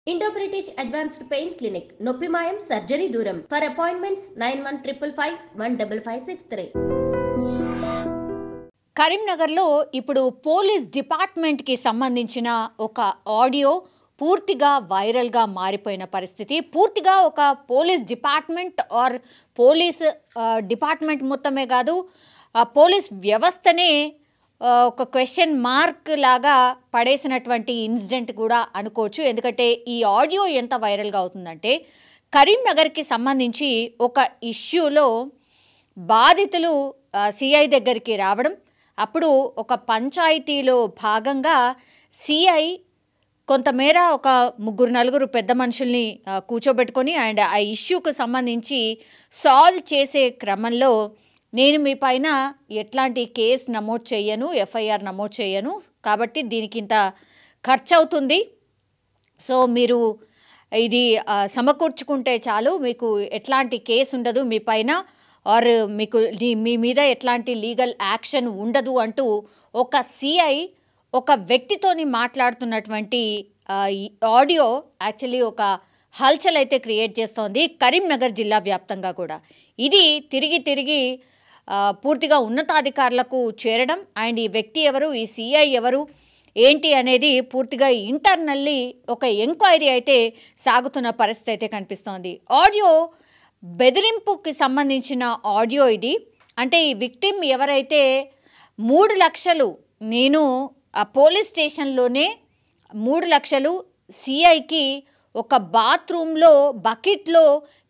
Indo-British Advanced Pain Clinic, Noppimayam Surgery Duram. For appointments 9155515563. కరీంనగర్లో ఇప్పుడు police డిపార్ట్మెంట్కి సంబంధించిన ఒక ఆడియో పూర్తిగా వైరల్గా మారిపోయిన పరిస్థితి. పూర్తిగా ఒక police department or police department మొత్తమే కాదు, పోలీస్ వ్యవస్థనే ఒక క్వశ్చన్ మార్క్ లాగా పడేసినటువంటి ఇన్సిడెంట్ కూడా అనుకోవచ్చు. ఎందుకంటే ఈ ఆడియో ఎంత వైరల్గా అవుతుందంటే, కరీంనగర్కి సంబంధించి ఒక ఇష్యూలో బాధితులు సిఐ దగ్గరికి రావడం, అప్పుడు ఒక పంచాయతీలో భాగంగా సిఐ కొంతమేర ఒక ముగ్గురు నలుగురు పెద్ద మనుషుల్ని కూర్చోబెట్టుకొని అండ్ ఆ ఇష్యూకు సంబంధించి సాల్వ్ చేసే క్రమంలో నేను మీ పైన ఎట్లాంటి కేసు నమోదు చేయను, ఎఫ్ఐఆర్ నమోదు చేయను, కాబట్టి దీనికి ఇంత ఖర్చు అవుతుంది, సో మీరు ఇది సమకూర్చుకుంటే చాలు, మీకు ఎట్లాంటి కేసు ఉండదు మీ పైన ఆర్ మీకు మీ మీద ఎట్లాంటి లీగల్ యాక్షన్ ఉండదు అంటూ ఒక సిఐ ఒక వ్యక్తితోని మాట్లాడుతున్నటువంటి ఆడియో యాక్చువల్లీ ఒక హల్చల్ అయితే క్రియేట్ చేస్తోంది కరీంనగర్ జిల్లా వ్యాప్తంగా కూడా. ఇది తిరిగి పూర్తిగా ఉన్నతాధికారులకు చేరడం అండ్ ఈ వ్యక్తి ఎవరు, ఈ సిఐ ఎవరు ఏంటి అనేది పూర్తిగా ఇంటర్నల్లీ ఒక ఎంక్వైరీ అయితే సాగుతున్న పరిస్థితి అయితే కనిపిస్తోంది. ఆడియో బెదిరింపుకి సంబంధించిన ఆడియో ఇది. అంటే ఈ విక్టిమ్ ఎవరైతే 3 లక్షలు నేను ఆ పోలీస్ స్టేషన్లోనే 3 లక్షలు సిఐకి ఒక బాత్రూంలో బకెట్లో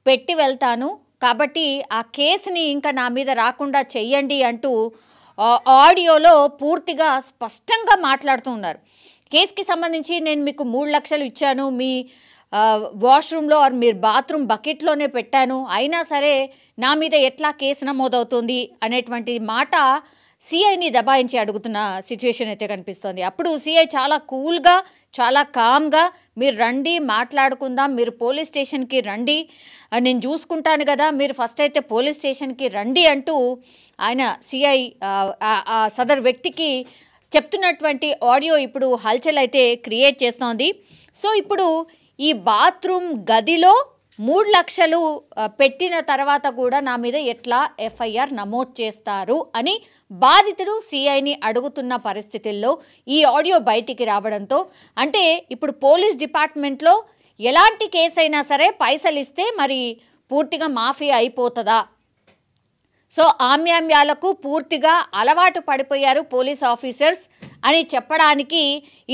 పెట్టి వెళ్తాను, కాబట్టి ఆ కేసుని ఇంకా నా మీద రాకుండా చెయ్యండి అంటూ ఆడియోలో పూర్తిగా స్పష్టంగా మాట్లాడుతూ ఉన్నారు. కేసుకి సంబంధించి నేను మీకు 3 లక్షలు ఇచ్చాను, మీ వాష్రూమ్లో ఆర్ మీరు బాత్రూమ్ బకెట్లోనే పెట్టాను, అయినా సరే నా మీద ఎట్లా కేసు నమోదవుతుంది అనేటువంటి మాట సిఐని దబాయించి అడుగుతున్న సిచ్యువేషన్ అయితే కనిపిస్తుంది. అప్పుడు సిఐ చాలా కూల్గా చాలా కామ్గా మీరు రండి మాట్లాడుకుందాం, మీరు పోలీస్ స్టేషన్కి రండి, నేను చూసుకుంటాను కదా, మీరు ఫస్ట్ అయితే పోలీస్ స్టేషన్కి రండి అంటూ ఆయన సిఐ సదరు వ్యక్తికి చెప్తున్నటువంటి ఆడియో ఇప్పుడు హల్చల్ అయితే క్రియేట్ చేస్తోంది. సో ఇప్పుడు ఈ బాత్రూమ్ గదిలో 3 లక్షలు పెట్టిన తర్వాత కూడా నా మీద ఎట్లా ఎఫ్ఐఆర్ నమోదు చేస్తారు అని బాధితుడు సిఐని అడుగుతున్న పరిస్థితుల్లో ఈ ఆడియో బయటికి రావడంతో, అంటే ఇప్పుడు పోలీస్ డిపార్ట్మెంట్లో ఎలాంటి కేసు అయినా సరే పైసలు ఇస్తే మరి పూర్తిగా మాఫియా అయిపోతుందా, సో ఆమ్యామ్యాలకు పూర్తిగా అలవాటు పడిపోయారు పోలీస్ ఆఫీసర్స్ అని చెప్పడానికి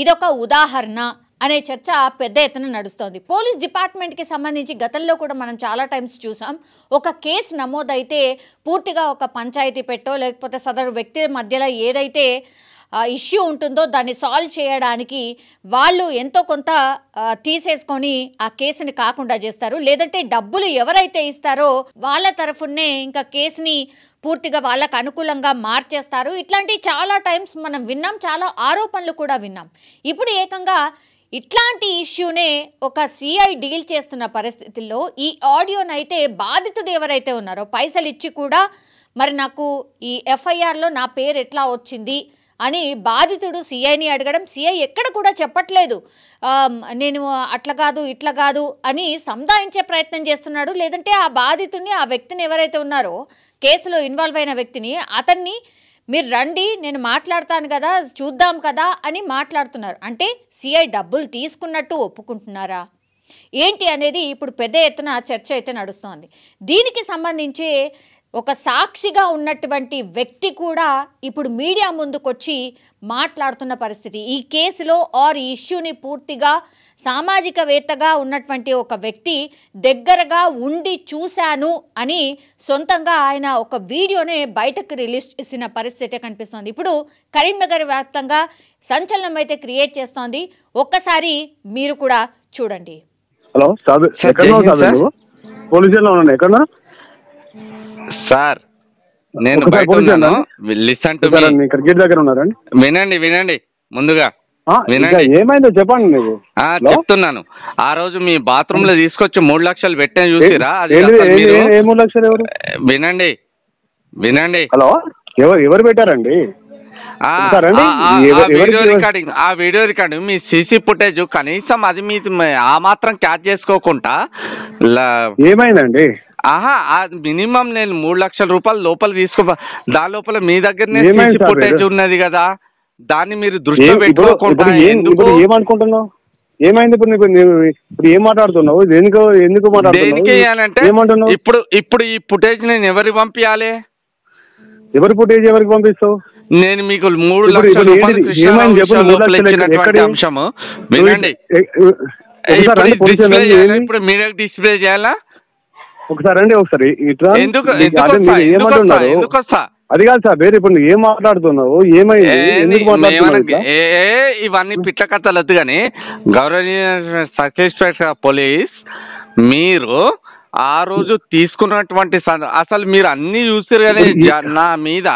ఇదొక ఉదాహరణ అనే చర్చ పెద్ద ఎత్తున నడుస్తోంది. పోలీస్ డిపార్ట్మెంట్కి సంబంధించి గతంలో కూడా మనం చాలా టైమ్స్ చూసాం, ఒక కేసు నమోదైతే పూర్తిగా ఒక పంచాయతీ పెట్టో లేకపోతే సదరు వ్యక్తి మధ్యలో ఏదైతే ఇష్యూ ఉంటుందో దాన్ని సాల్వ్ చేయడానికి వాళ్ళు ఎంతో కొంత తీసేసుకొని ఆ కేసుని కాకుండా చేస్తారు, లేదంటే డబ్బులు ఎవరైతే ఇస్తారో వాళ్ళ తరఫునే ఇంకా కేసుని పూర్తిగా వాళ్ళకు అనుకూలంగా మార్చేస్తారు. ఇట్లాంటి చాలా టైమ్స్ మనం విన్నాం, చాలా ఆరోపణలు కూడా విన్నాం. ఇప్పుడు ఏకంగా ఇట్లాంటి ఇష్యూనే ఒక సిఐ డీల్ చేస్తున్న పరిస్థితుల్లో ఈ ఆడియోనైతే బాధితుడు ఎవరైతే ఉన్నారో పైసలు ఇచ్చి కూడా మరి నాకు ఈ ఎఫ్ఐఆర్లో నా పేరు ఎట్లా వచ్చింది అని బాధితుడు సిఐని అడగడం, సిఐ ఎక్కడ కూడా చెప్పట్లేదు నేను అట్లా కాదు ఇట్లా కాదు అని సంధాయించే ప్రయత్నం చేస్తున్నాడు, లేదంటే ఆ బాధితుడిని ఆ వ్యక్తిని ఎవరైతే ఉన్నారో కేసులో ఇన్వాల్వ్ అయిన వ్యక్తిని అతన్ని మీరు రండి నేను మాట్లాడతాను కదా చూద్దాం కదా అని మాట్లాడుతున్నారు. అంటే సిఐ డబ్బులు తీసుకున్నట్టు ఒప్పుకుంటున్నారా ఏంటి అనేది ఇప్పుడు పెద్ద ఎత్తున చర్చ అయితే నడుస్తోంది. దీనికి సంబంధించి ఒక సాక్షిగా ఉన్నటువంటి వ్యక్తి కూడా ఇప్పుడు మీడియా ముందుకొచ్చి మాట్లాడుతున్న పరిస్థితి. ఈ కేసులో ఆర్ ఈ ఇష్యూని పూర్తిగా సామాజికవేత్తగా ఉన్నటువంటి ఒక వ్యక్తి దగ్గరగా ఉండి చూశాను అని సొంతంగా ఆయన ఒక వీడియోనే బయటకు రిలీజ్ చేసిన పరిస్థితి కనిపిస్తోంది. ఇప్పుడు కరీంనగర్ వ్యాప్తంగా సంచలనం అయితే క్రియేట్ చేస్తోంది. ఒక్కసారి మీరు కూడా చూడండి. హలో సార్, నేను బయట ఉన్నాను, లిసన్ టు మీ. గేట్ దగ్గర ఉన్నారండి, వినండి ముందుగా ఏమైందో చెప్పండి. మీకు చెప్తున్నాను, ఆ రోజు మీ బాత్రూమ్ లో తీసుకొచ్చి 3 లక్షలు పెట్టాను చూసిరా? 3 లక్షలు ఎవరు? వినండి. హలో, ఎవరు పెట్టారండి? వీడియో రికార్డింగ్ మీ సీసీ ఫుటేజ్ కనీసం అది మీది ఆ మాత్రం క్యాచ్ చేసుకోకుండా ఏమైందండి? మినిమం నేను 3 లక్షల రూపాయలు లోపల దాని లోపల మీ దగ్గరనే సీసీ ఫుటేజ్ ఉన్నది కదా, దాన్ని మీరు దృష్టిలో పెట్టుకోకుండా ఏమనుకుంటున్నావు? ఏమైంది ఇప్పుడు? ఇప్పుడు ఏం మాట్లాడుతున్నావు? ఎందుకు మాట్లాడుతున్నావు? ఇప్పుడు ఈ ఫుటేజ్ నేను ఎవరికి పంపించాలి? ఎవరి ఫుటేజ్ ఎవరికి పంపిస్తావు? నేను మీకు 3 లక్షల రూపాయలు అంశము వినండి. ఇప్పుడు మీడియా డిస్ప్లే చేయాలా? ఒకసారి అండి, ఒకసారి ఎందుకు అది కాదు సార్, వేరే ఇప్పుడు ఏం మాట్లాడుతున్నావు? ఏమైంది? ఇవన్నీ పిట్ల కథలు వద్దు కానీ గౌరవనీయ సబ్ ఇన్స్పెక్టర్ పోలీస్, మీరు ఆ రోజు తీసుకున్నటువంటి అసలు మీరు అన్ని చూసారు కానీ నా మీద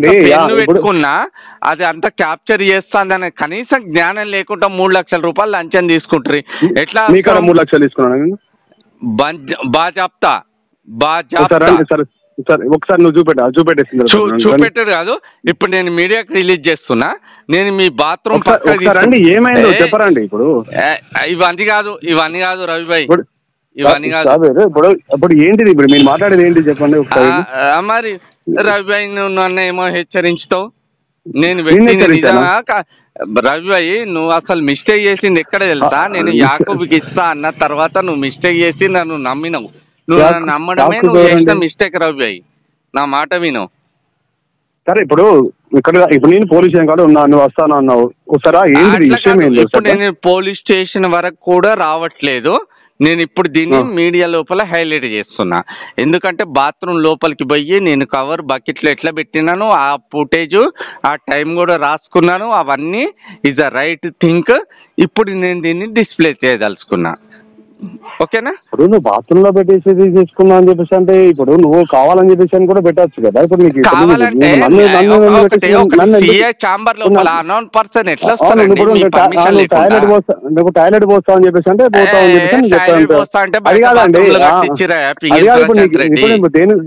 పెన్ను పెట్టుకున్నా అది అంతా క్యాప్చర్ చేస్తాందని కనీసం జ్ఞానం లేకుండా 3 లక్షల రూపాయలు లంచం తీసుకుంటారు. ఎట్లా 3 లక్షలు తీసుకున్నాను? బాజాప్తా ఒకసారి నువ్వు చూపెట్టారు కాదు. ఇప్పుడు నేను మీడియాకి రిలీజ్ చేస్తున్నా. నేను మీ బాత్రూమ్ ఏమైందో చెప్పరండి. ఇప్పుడు ఇవన్నీ కాదు రవిభాయ్, ఇవన్నీ కాదు. ఇప్పుడు ఏంటిది? ఇప్పుడు మీరు మాట్లాడేది ఏంటి చెప్పండి ఒకసారి. మరి రవిభాయ్ నువ్వు నన్ను ఏమో హెచ్చరించుతావు. నేను రవిభాయ్ నువ్వు అసలు మిస్టేక్ చేసింది ఎక్కడ తెలుసా? నేను యాకూబ్కి ఇస్తా అన్న తర్వాత నువ్వు మిస్టేక్ చేసి నన్ను నమ్మినవు. నువ్వు నన్ను నమ్మడమే నువ్వు చేసిన మిస్టేక్ రవిభాయ్, నా మాట విను. సరే ఇప్పుడు నేను పోలీస్ స్టేషన్ కాడ ఉన్నా, నువ్వు వస్తాను అన్నావు. ఇప్పుడు నేను పోలీస్ స్టేషన్ వరకు కూడా రావట్లేదు. నేను ఇప్పుడు దీన్ని మీడియా లోపల హైలైట్ చేస్తున్నా. ఎందుకంటే బాత్రూమ్ లోపలికి పోయి నేను కవర్ బకెట్లో ఎట్లా పెట్టినాను, ఆ ఫుటేజ్ ఆ టైం కూడా రాసుకున్నాను. అవన్నీ ఈజ్ అ రైట్ థింక్. ఇప్పుడు నేను దీన్ని డిస్ప్లే చేయదలుచుకున్నా. ఓకేనా? ఇప్పుడు నువ్వు బాత్రూమ్ లో పెట్టేసి తీసుకున్నా అని చెప్పేసి అంటే ఇప్పుడు నువ్వు కావాలని చెప్పేసి అని కూడా పెట్టచ్చు కదా. ఇప్పుడు నీకు కావాలంటే టాయిలెట్ పోస్తావు అని చెప్పేసి అంటే పోతావు అని చెప్పేసి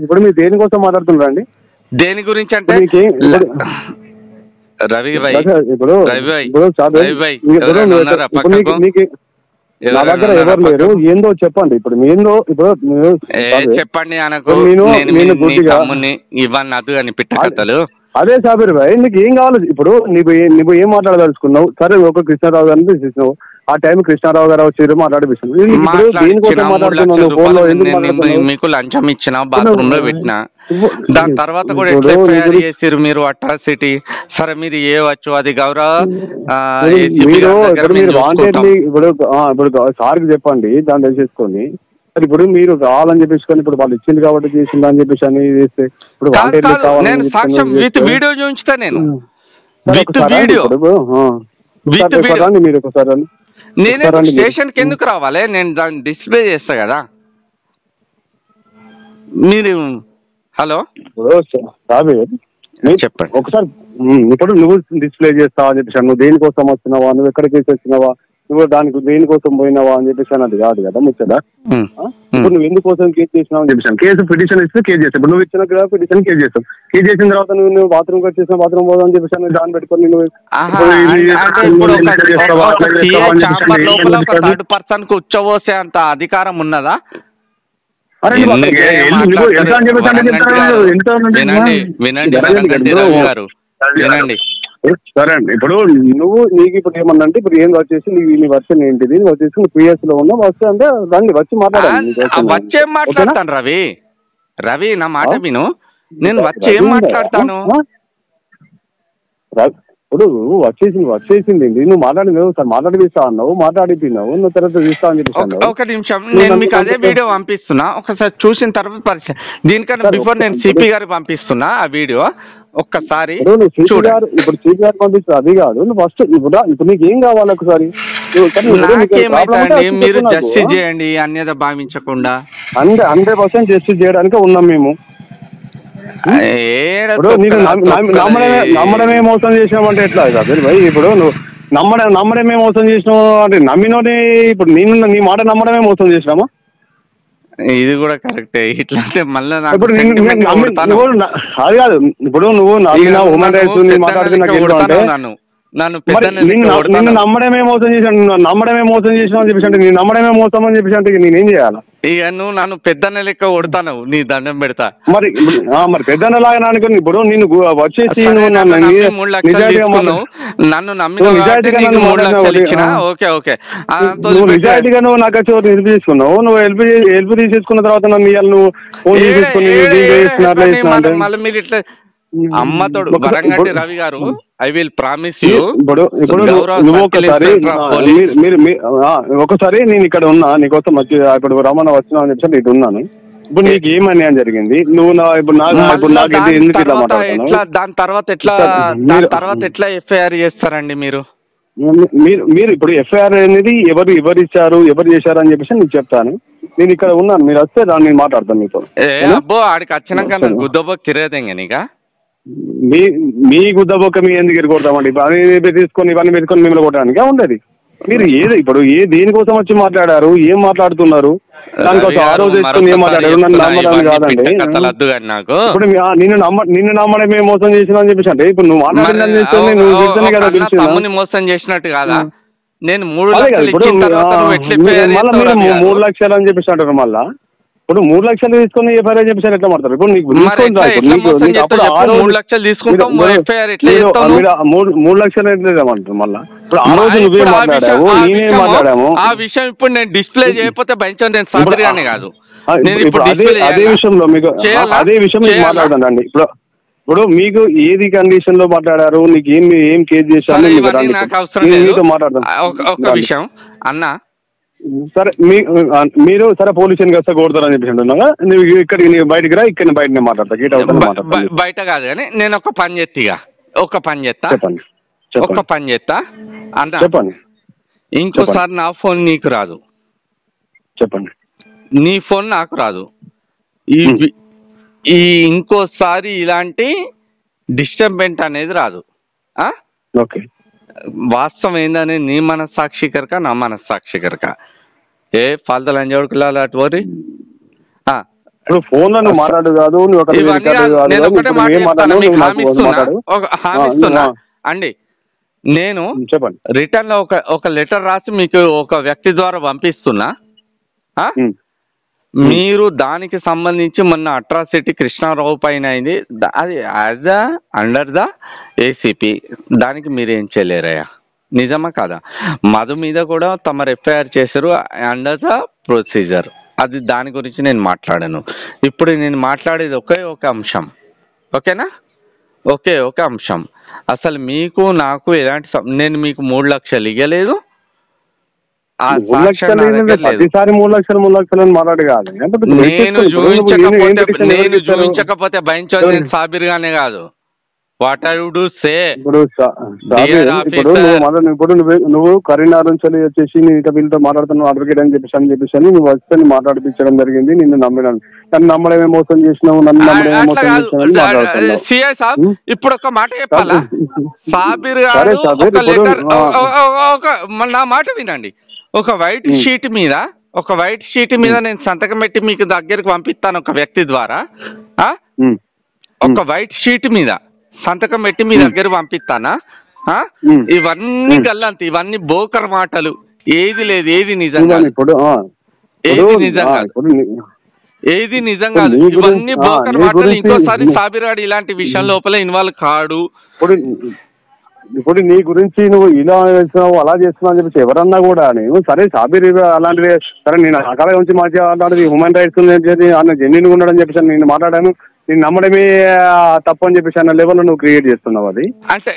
ఇప్పుడు మీరు దేనికోసం మాట్లాడుతున్నారండి? దేని గురించి అంటే నా దగ్గర ఎవరు లేరు, ఏందో చెప్పండి. ఇప్పుడు చెప్పండి అనకు ఇవన్నీ అదు అని పిట్ట కథలు. అదే సాబీర్ భాయ్, నీకు ఏం కావాలి? ఇప్పుడు నువ్వు ఏం మాట్లాడదలుచుకున్నావు? సరే ఒక కృష్ణారావు గారిని తీసేసినావు, ఆ టైం కృష్ణారావు గారు వచ్చి మాట్లాడిపిస్తున్నావు. మీకు లంచం ఇచ్చిన, బాత్రూమ్ లో పెట్టినా, దాని తర్వాత కూడా ఎట్లా ఎఫ్ఐఆర్ చేసారు మీరు అట్రాసిటీ. సరే మీరు ఏవచ్చు అది గౌరవ ఇప్పుడు సార్కి చెప్పండి, దాన్ని తెలిసేసుకొని. ఇప్పుడు మీరు కావాలని చెప్పేసుకొని ఇప్పుడు వాళ్ళు ఇచ్చింది కాబట్టి చేసింది అని చెప్పేసి అని చేస్తే ఇప్పుడు విత్ వీడియో చూపించుతా నేను. మీరు ఒకసారి నేను స్టేషన్కి ఎందుకు రావాలి? నేను దాన్ని డిస్ప్లే చేస్తా కదా. మీరు హలో చెప్పండి ఒకసారి. ఇప్పుడు నువ్వు డిస్ప్లే చేస్తావా అని చెప్పేసి, నువ్వు దేనికోసం వస్తున్నావా, నువ్వు ఎక్కడ కేసు వచ్చినావా, నువ్వు దానికి దేనికోసం పోయినావా అని చెప్పేసి అది కాదు కదా ముచ్చట. ఇప్పుడు నువ్వు ఎందుకోసం కేసు చేసినావు అని చెప్పేసి కేసు పిటిషన్ ఇస్తే కేసు చేస్తావు. ఇప్పుడు నువ్వు ఇచ్చిన పిటిషన్ కేసు చేస్తావు. కేసు చేసిన తర్వాత నువ్వు బాత్రూమ్ వచ్చేసిన బాత్రూమ్ పోదాం అని చెప్పేసి దాన్ని పెట్టుకొని నువ్వు పర్సన్ కు ఉచ్చబోసే అంత అధికారం ఉన్నదా? వినండి సరే అండి. ఇప్పుడు నీకు ఇప్పుడు ఏమన్నంటే ఇప్పుడు ఏం వచ్చేసి నీ వర్షన్ ఏంటిది వచ్చేసి నువ్వు పిఎస్ లో ఉన్నా వస్తే అంటే దాన్ని వచ్చి మాట్లాడాలి. వచ్చేం మాట్లాడతాను రవి నా మాట విను. నేను వచ్చి ఏం మాట్లాడతాను? ఇప్పుడు వచ్చేసింది నువ్వు మాట్లాడినావు సార్, మాట్లాడిపిస్తా అన్నావు, మాట్లాడిపోయినావు, నువ్వు తర్వాత చూస్తా అని చెప్పి. ఒక నిమిషం, నేను మీకు అదే వీడియో పంపిస్తున్నా, ఒకసారి చూసిన తర్వాత పరిచయం. దీనికన్నా బిఫోర్ నేను సిపి గారికి పంపిస్తున్నా ఆ వీడియో, ఒక్కసారి ఇప్పుడు సిపి గారు పంపిస్తారు. అది కాదు, నువ్వు ఫస్ట్ ఇప్పుడు నీకు ఏం కావాలి ఒకసారి మీరు జస్టిస్ చేయండి అన్యత భావించకుండా. 100% జస్టిస్ చేయడానికి ఉన్నాం మేము. నమ్మడమే మోసం చేసినామంటే ఎట్లా భయ్? ఇప్పుడు నువ్వు నమ్మడమే మోసం చేసినావు అంటే నమ్మినోని ఇప్పుడు నీ మాట నమ్మడమే మోసం చేసినామా? ఇది కూడా కరెక్టే. ఇట్లా అంటే మళ్ళీ ఇప్పుడు అది కాదు, ఇప్పుడు నువ్వు హ్యూమన్ రైట్స్ మాట్లాడితే నాకు నిన్ను నమ్మడమే మోసం చేశాను, నమ్మడమే మోసం చేసినావు అని చెప్పేసి అంటే నేను నమ్మడమే మోసం అని చెప్పేసి అంటే నేనేం చేయాలా? ఇక నువ్వు నన్ను పెద్దన్న లెక్క కొడతాను, నీ దండం పెడతా. మరి పెద్దన్న లాగా అనుకుని ఇప్పుడు నేను వచ్చేసి నన్ను నమ్మిన ఓకే ఓకే నువ్వు నిజాయితీగా నువ్వు నాకు వచ్చి హెల్ప్ చేసుకున్నావు, నువ్వు హెల్ప్ తీసేసుకున్న తర్వాత నన్ను నువ్వు ఫోన్ మళ్ళీ మీరు ఇట్లా అమ్మతోడు వరంగంటి రవి గారు, ఐ విల్ ప్రామిస్ యూ. ఇప్పుడు నువ్వు ఒకసారి నేను ఇక్కడ ఉన్నా నీకోసం వచ్చి ఇప్పుడు రమణ వచ్చినా అని చెప్పి ఇటు ఉన్నాను. ఇప్పుడు నీకు ఏం అన్యాయం జరిగింది? నువ్వు ఎందుకు ఇట్లా మాట్లాడుతున్నావు? దాని తర్వాత ఎట్లా ఎఫ్ఐఆర్ చేస్తారండి మీరు? మీరు ఇప్పుడు ఎఫ్ఐఆర్ అనేది ఎవరు ఇచ్చారు, ఎవరు చేశారు అని చెప్పేసి నేను చెప్తాను. నేను ఇక్కడ ఉన్నాను, మీరు వస్తే దాన్ని నేను మాట్లాడతాను మీతో. అబ్బో ఆడికి వచ్చినాక గుద్దబో తిరగదేంగా నీకా మీ గుద్దబొక్క మీ ఎందుకు ఎరుకొడతామండి? ఇవన్నీ తీసుకొని మిమ్మల్ని కొట్టడానికి ఉండదు. మీరు ఇప్పుడు దేనికోసం వచ్చి మాట్లాడారు, ఏం మాట్లాడుతున్నారు, దానికోసం ఆ రోజు తెచ్చుకొని ఏం మాట్లాడారు నన్ను నమ్మడం కాదండి. ఇప్పుడు నిన్ను నమ్మడమే మోసం చేసిన అని చెప్పేసి అంటే ఇప్పుడు నువ్వు మాట్లాడిన కదా మోసం చేసినట్టు కాదా? నేను 3 లక్షలు అని చెప్పేసి అంటారు. మళ్ళా ఇప్పుడు 3 లక్షలు తీసుకుని ఎఫ్ఐఆర్ చెప్పేసి ఎట్లా మాట్లాడతారు? ఇప్పుడు నీకు 3 లక్షలు తీసుకుంటాం 3 లక్షలు ఎట్లేమంటారు? మళ్ళా ఇప్పుడు ఆ రోజు నువ్వేం మాట్లాడావు, నేనేం మాట్లాడాము ఆ విషయం ఇప్పుడు నేను డిస్ప్లే చేయకపోతే భయంతో నేను సాబిరిగానే కాదు. ఇప్పుడు అదే విషయంలో మీకు మాట్లాడతానండి. ఇప్పుడు మీకు ఏది కండిషన్ లో మాట్లాడారు, నీకు ఏం కేసు చేశారు మాట్లాడతాను. ఒక విషయం అన్న, సరే మీరు సరే పోలీస్ స్టేషన్కి వస్తే కొడతారని చెప్పేసి అంటున్నావా? నువ్వు ఇక్కడికి బయటకు రా, ఇక్కడ బయటనే మాట్లాడతా, గీట బయట కాదు కానీ నేను ఒక పని చేస్తా, చెప్పండి ఒక పని చేస్తా అన్న, చెప్పండి. ఇంకోసారి నా ఫోన్ నీకు రాదు, చెప్పండి. నీ ఫోన్ నాకు రాదు. ఈ ఇంకోసారి ఇలాంటి డిస్టర్బెంట్ అనేది రాదు. ఓకే, వాస్తవం ఏందని నీ మనస్సాక్షి కనుక నా మనస్సాక్షి కనుక ఫాల్తు లంజోడుకులా అటు పోరి ఫోన్ లో మాట్లాడు కాదు. అండి నేను చెప్పండి, రిటర్న్ లో ఒక లెటర్ రాసి మీకు ఒక వ్యక్తి ద్వారా పంపిస్తున్నా. మీరు దానికి సంబంధించి మొన్న అట్రాసిటీ కృష్ణారావు పైన అయింది, అది యాజ్ అండర్ ద ఏసీపీ, దానికి మీరేం చేయలేరయ్యా, నిజమా కాదా? మధు మీద కూడా తమరు ఎఫ్ఐఆర్ చేశారు అండర్ ద ప్రొసీజర్, అది దాని గురించి నేను మాట్లాడాను. ఇప్పుడు నేను మాట్లాడేది ఒక అంశం, ఓకేనా? ఒక అంశం. అసలు మీకు నాకు ఎలాంటి నేను మీకు 3 లక్షలు ఇవ్వలేదు, ప్రతిసారి 3 లక్షలు అని మాట్లాడు కాదు. నేను చూపించకపోతే భయించదు, నేను సాబిర్గానే కాదు. వాట్ ఐ వుడ్ సే ఇప్పుడు నువ్వు కరీంనగర్ నుంచి వచ్చేసి నేను వీళ్ళతో మాట్లాడుతున్నావు అడ్వకేట్ అని చెప్పేసి నువ్వు వస్తే మాట్లాడిపించడం జరిగింది. నిన్ను నమ్మినాను, నన్ను నమ్మడమే మోసం చేసినావు, నన్ను నమ్మడమే మోసం చేసినావు. ఇప్పుడు ఒక మాట చెప్పాలా సాబిర్ గారు, నా మాట వినండి. ఒక వైట్ షీట్ మీద నేను సంతకం పెట్టి మీకు దగ్గరికి పంపిస్తాను ఒక వ్యక్తి ద్వారా. ఒక వైట్ షీట్ మీద సంతకం పెట్టి మీ దగ్గర పంపిస్తానా? ఇవన్నీ గల్లంత, ఇవన్నీ బోకర్ మాటలు, ఏది లేదు, ఏది నిజంగా ఏది నిజం కాదు, ఇవన్నీ బోకర్ మాటలు. ఇంకోసారి సాబిరాడు ఇలాంటి విషయం లోపల ఇన్వాల్వ్ కాడు. ఇప్పుడు నీ గురించి నువ్వు ఇలా చేస్తున్నావు అలా చేస్తున్నావు అని చెప్పేసి ఎవరన్నా కూడా నేను సరే సాబిర్ అలాంటివి సరే నేను అకాల గురించి మాట్లాడేది హ్యూమన్ రైట్స్ అన్న జెన్యున్ ఉండడం చెప్పేసి నేను మాట్లాడాను. నేను నమ్మడమే తప్పు అని చెప్పేసి అన్న లెవెల్ నువ్వు క్రియేట్ చేస్తున్నావు. అది అంటే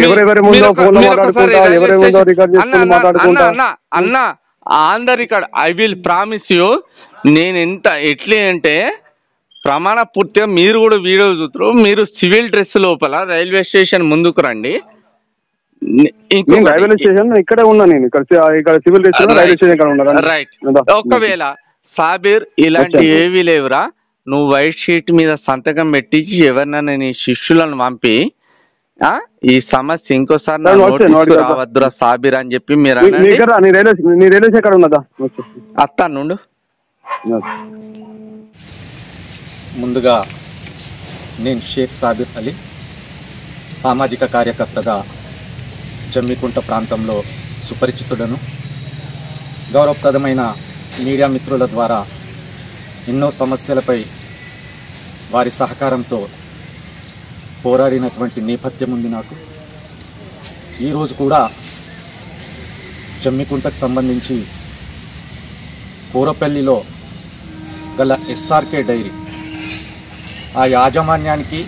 ఎవరెవరి ముందో ఫోన్ లో మాట్లాడుకుంటా, ఎవరెవరి ముందో రికార్డ్ చేసుకుని మాట్లాడుకుంటా అన్న Andhra record. I will promise you, నేను ఎట్లే అంటే ప్రమాణ పూర్తిగా మీరు కూడా వీడియో చూస్తారు. మీరు సివిల్ డ్రెస్ లోపల రైల్వే స్టేషన్ ముందుకు రండి. రైల్వే స్టేషన్ ఇక్కడే ఉన్నా, నేను ఇక్కడ civil dress railway station right. ఒకవేళ సాబిర్ ఇలాంటి ఏవి లేవురా, నువ్వు వైట్ షీట్ మీద సంతకం పెట్టించి ఎవరినైనా నీ శిష్యులను పంపి ఈ సమస్య ఇంకోసారి రావద్దురా సాబిర్ అని చెప్పి మీరు ఎక్కడ ఉన్నదా అత్తా నుండు. ముందుగా నేను షేక్ సాబిర్ అలీ, సామాజిక కార్యకర్తగా జమ్మికుంట ప్రాంతంలో సుపరిచితుడను. గౌరవప్రదమైన మీడియా మిత్రుల ద్వారా ఎన్నో సమస్యలపై వారి సహకారంతో పోరాడినటువంటి నేపథ్యం ఉంది నాకు. ఈరోజు కూడా జమ్మికుంటకు సంబంధించి కోరపల్లిలో గల ఎస్ఆర్కే డైరీ ఆ యాజమాన్యానికి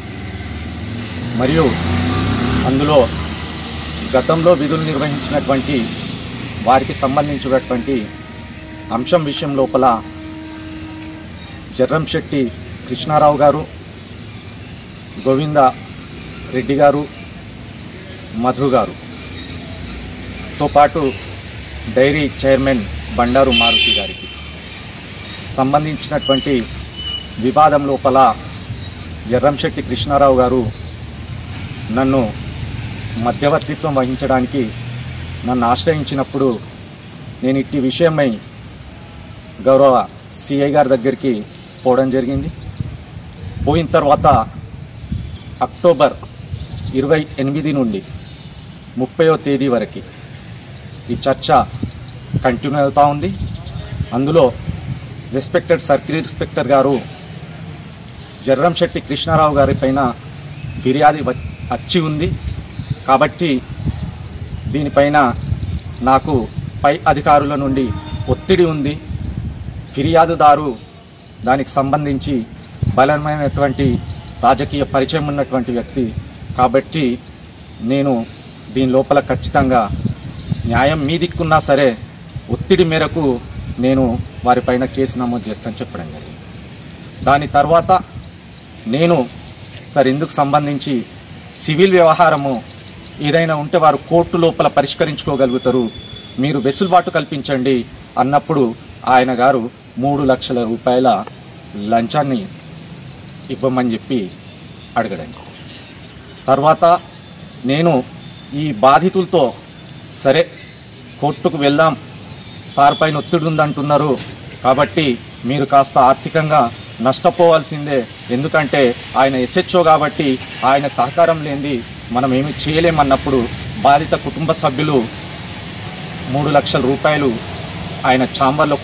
మరియు అందులో గతంలో విధులు నిర్వహించినటువంటి వారికి సంబంధించినటువంటి అంశం విషయం లోపల జర్రంశెట్టి కృష్ణారావు గారు, గోవింద రెడ్డి గారు, మధు గారుతో పాటు డైరీ చైర్మన్ బండారు మారుతి గారికి సంబంధించినటువంటి వివాదం లోపల జర్రంశెట్టి కృష్ణారావు గారు నన్ను మధ్యవర్తిత్వం వహించడానికి నన్ను ఆశ్రయించినప్పుడు నేను ఇట్టి విషయమై గౌరవ సిఐ గారి దగ్గరికి పోవడం జరిగింది. పోయిన తర్వాత అక్టోబర్ 28 నుండి 30వ తేదీ వరకు ఈ చర్చ కంటిన్యూ అవుతూ ఉంది. అందులో రెస్పెక్టెడ్ సర్కిల్ ఇన్స్పెక్టర్ గారు జర్రంశెట్టి కృష్ణారావు గారి పైన ఫిర్యాదు వచ్చి ఉంది కాబట్టి దీనిపైన నాకు పై అధికారుల నుండి ఒత్తిడి ఉంది. ఫిర్యాదుదారు దానికి సంబంధించి బలమైనటువంటి రాజకీయ పరిచయం ఉన్నటువంటి వ్యక్తి కాబట్టి నేను దీని లోపల ఖచ్చితంగా న్యాయం మీ దిక్కున్నా సరే ఒత్తిడి మేరకు నేను వారిపైన కేసు నమోదు చేస్తానని చెప్పడం జరిగింది. దాని తర్వాత నేను సార్ ఇందుకు సంబంధించి సివిల్ వ్యవహారము ఏదైనా ఉంటే వారు కోర్టు లోపల పరిష్కరించుకోగలుగుతారు, మీరు వెసులుబాటు కల్పించండి అన్నప్పుడు ఆయన గారు 3 లక్షల రూపాయల లంచాన్ని ఇవ్వమని చెప్పి అడగడం. తర్వాత నేను ఈ బాధితులతో సరే కోర్టుకు వెళ్దాం, సార్ పైన ఒత్తిడి ఉందంటున్నారు కాబట్టి మీరు కాస్త ఆర్థికంగా నష్టపోవాల్సిందే, ఎందుకంటే ఆయన ఎస్హెచ్ఓ కాబట్టి ఆయన సహకారం లేనిది మనం ఏమి చేయలేమన్నప్పుడు బాధిత కుటుంబ సభ్యులు 3 లక్షల రూపాయలు ఆయన ఛాంబర్లో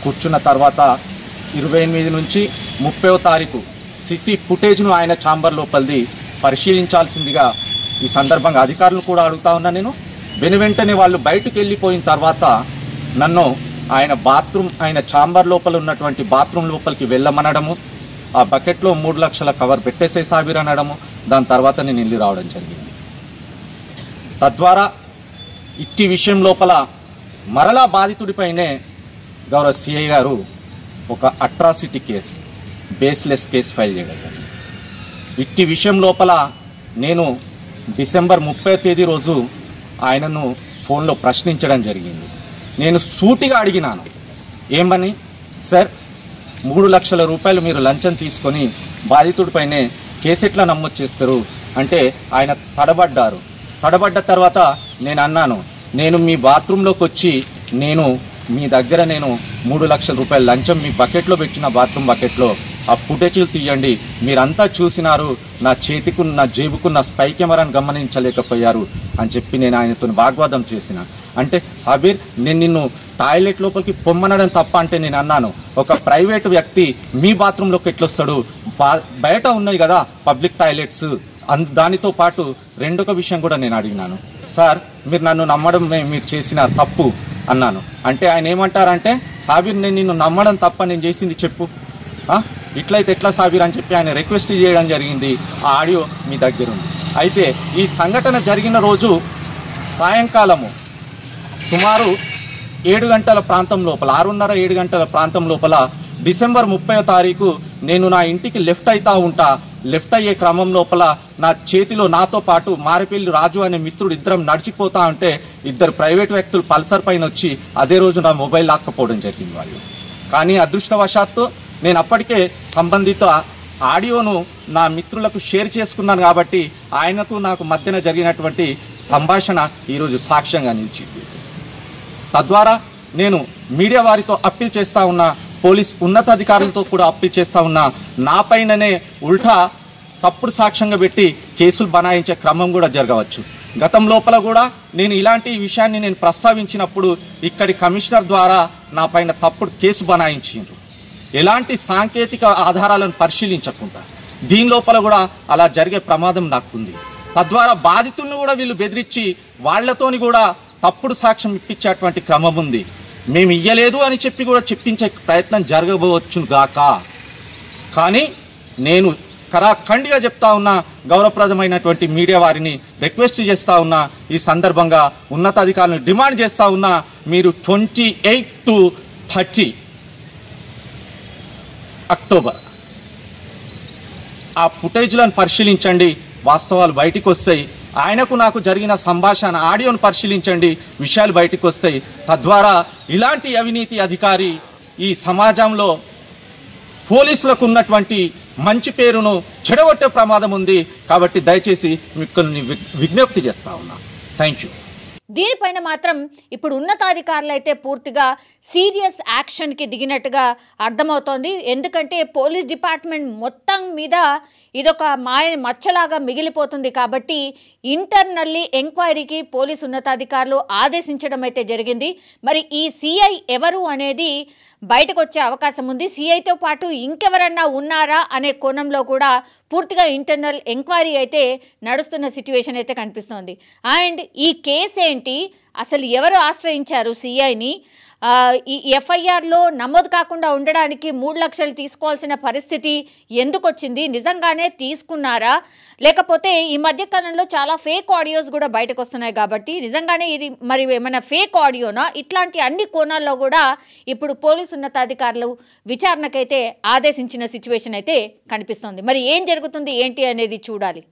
కూర్చున్న తర్వాత 28 నుంచి 30వ తారీఖు సిసి ఫుటేజ్ను ఆయన ఛాంబర్ లోపలిది పరిశీలించాల్సిందిగా ఈ సందర్భంగా అధికారులను కూడా అడుగుతా ఉన్నా. నేను వెనువెంటనే వాళ్ళు బయటకు వెళ్ళిపోయిన తర్వాత నన్ను ఆయన ఛాంబర్ లోపల ఉన్నటువంటి బాత్రూమ్ లోపలికి వెళ్ళమనడము, ఆ బకెట్లో 3 లక్షల కవర్ పెట్టేసే సాబిర్ అనడము, దాని తర్వాత నేను వెళ్ళి రావడం జరిగింది. తద్వారా ఇట్టి విషయం లోపల మరలా బాధితుడిపైనే గౌరవ సిఐ గారు ఒక atrocity case, baseless case file చేయడం జరిగింది. ఇట్టి విషయం లోపల నేను డిసెంబర్ 30వ తేదీ రోజు ఆయనను ఫోన్లో ప్రశ్నించడం జరిగింది. నేను సూటిగా అడిగినాను, ఏమని సార్ 3 లక్షల రూపాయలు మీరు లంచం తీసుకొని బాధితుడిపైనే కేసు ఎట్లా నమోదు చేస్తారు అంటే ఆయన తడబడ్డ తర్వాత నేను అన్నాను, నేను మీ బాత్రూంలోకి వచ్చి మీ దగ్గర 3 లక్షల రూపాయల లంచం మీ బకెట్లో పెట్టిన బాత్రూమ్ బకెట్లో ఆ ఫుటేజీలు తీయండి, మీరంతా చూసినారు, నా జేబుకున్న స్పై కెమెరాను గమనించలేకపోయారు అని చెప్పి నేను ఆయనతో వాగ్వాదం చేసిన. అంటే సాబీర్ నేను నిన్ను టాయిలెట్ లోపలికి పొమ్మనడం తప్ప అంటే నేను అన్నాను, ఒక ప్రైవేట్ వ్యక్తి మీ బాత్రూంలోకి ఎట్లొస్తాడు, బయట ఉన్నాయి కదా పబ్లిక్ టాయిలెట్స్, దానితో పాటు రెండొక విషయం కూడా నేను అడిగినాను, సార్ మీరు నన్ను నమ్మడం మీరు చేసిన తప్పు అన్నాను. అంటే ఆయన ఏమంటారంటే సాబీర్ నేను నిన్ను నమ్మడం తప్ప, నేను చేసింది చెప్పు, ఇట్లయితే ఎట్లా సాబీర్ అని చెప్పి ఆయన రిక్వెస్ట్ చేయడం జరిగింది. ఆ ఆడియో మీ దగ్గర ఉంది. అయితే ఈ సంఘటన జరిగిన రోజు సాయంకాలము సుమారు 7 గంటల ప్రాంతం లోపల 6:30-7 గంటల ప్రాంతం లోపల డిసెంబర్ 30వ తారీఖు నేను నా ఇంటికి లెఫ్ట్ అయ్యే క్రమం లోపల నా చేతిలో నాతో పాటు మారిపల్లి రాజు అనే మిత్రుడు ఇద్దరం నడిచిపోతా ఉంటే 2 ప్రైవేట్ వ్యక్తులు పల్సర్ పైన వచ్చి అదే రోజు నా మొబైల్ లాక్కపోవడం జరిగింది వాళ్ళు. కానీ అదృష్టవశాత్తు నేను అప్పటికే సంబంధిత ఆడియోను నా మిత్రులకు షేర్ చేసుకున్నాను కాబట్టి ఆయనకు నాకు మధ్యన జరిగినటువంటి సంభాషణ ఈరోజు సాక్ష్యంగా నిలిచింది. తద్వారా నేను మీడియా వారితో అప్పీల్ చేస్తా ఉన్నా, పోలీస్ ఉన్నతాధికారులతో కూడా అప్పీల్ చేస్తా ఉన్నా, నా పైననే ఉల్టా తప్పుడు సాక్ష్యంగా పెట్టి కేసులు బనాయించే క్రమం కూడా జరగవచ్చు. గతం లోపల కూడా నేను ఇలాంటి విషయాన్ని నేను ప్రస్తావించినప్పుడు ఇక్కడి కమిషనర్ ద్వారా నా పైన తప్పుడు కేసు బనాయించిండ్రు, ఎలాంటి సాంకేతిక ఆధారాలను పరిశీలించకుండా. దీని లోపల కూడా అలా జరిగే ప్రమాదం నాకుంది. తద్వారా బాధితులను కూడా వీళ్ళు బెదిరించి వాళ్లతోని కూడా తప్పుడు సాక్ష్యం ఇప్పించేటువంటి క్రమం ఉంది. మేము ఇయ్యలేదు అని చెప్పి కూడా చెప్పించే ప్రయత్నం జరగబోవచ్చు గాక. కానీ నేను కరాఖండిగా చెప్తా ఉన్నా, గౌరవప్రదమైనటువంటి మీడియా వారిని రిక్వెస్ట్ చేస్తా ఉన్నా, ఈ సందర్భంగా ఉన్నతాధికారులను డిమాండ్ చేస్తా ఉన్నా, మీరు 28 to 30 అక్టోబర్ ఆ ఫుటేజ్లను పరిశీలించండి, వాస్తవాలు బయటికి వస్తాయి. ఆయనకు నాకు జరిగిన సంభాషణ ఆడియోను పరిశీలించండి, విషయాలు బయటికి వస్తాయి. తద్వారా ఇలాంటి అవినీతి అధికారి ఈ సమాజంలో పోలీసులకు ఉన్నటువంటి మంచి పేరును చెడగొట్టే ప్రమాదం ఉంది. కాబట్టి దయచేసి మీకు విజ్ఞప్తి చేస్తా ఉన్నా. Thank you. దీనిపైన మాత్రం ఇప్పుడు ఉన్నతాధికారులు అయితే పూర్తిగా సీరియస్ యాక్షన్కి దిగినట్టుగా అర్థమవుతోంది. ఎందుకంటే పోలీస్ డిపార్ట్మెంట్ మొత్తం మీద ఇదొక మచ్చలాగా మిగిలిపోతుంది. కాబట్టి ఇంటర్నల్లీ ఎంక్వైరీకి పోలీసు ఉన్నతాధికారులు ఆదేశించడం అయితే జరిగింది. మరి ఈ సిఐ ఎవరు అనేది బయటకు వచ్చే అవకాశం ఉంది. సిఐతో పాటు ఇంకెవరన్నా ఉన్నారా అనే కోణంలో కూడా పూర్తిగా ఇంటర్నల్ ఎంక్వైరీ అయితే నడుస్తున్న సిచ్యువేషన్ అయితే కనిపిస్తోంది. అండ్ ఈ కేసు ఏంటి, అసలు ఎవరు ఆశ్రయించారు సిఐని, ఈ ఎఫ్ఐఆర్లో నమోదు కాకుండా ఉండడానికి 3 లక్షలు తీసుకోవాల్సిన పరిస్థితి ఎందుకు వచ్చింది, నిజంగానే తీసుకున్నారా, లేకపోతే ఈ మధ్యకాలంలో చాలా ఫేక్ ఆడియోస్ కూడా బయటకు వస్తున్నాయి కాబట్టి నిజంగానే ఇది మరి ఏమైనా ఫేక్ ఆడియోనా, ఇట్లాంటి అన్ని కోణాల్లో కూడా ఇప్పుడు పోలీసు ఉన్నతాధికారులు విచారణకైతే ఆదేశించిన సిచ్యువేషన్ అయితే కనిపిస్తోంది. మరి ఏం జరుగుతుంది ఏంటి అనేది చూడాలి.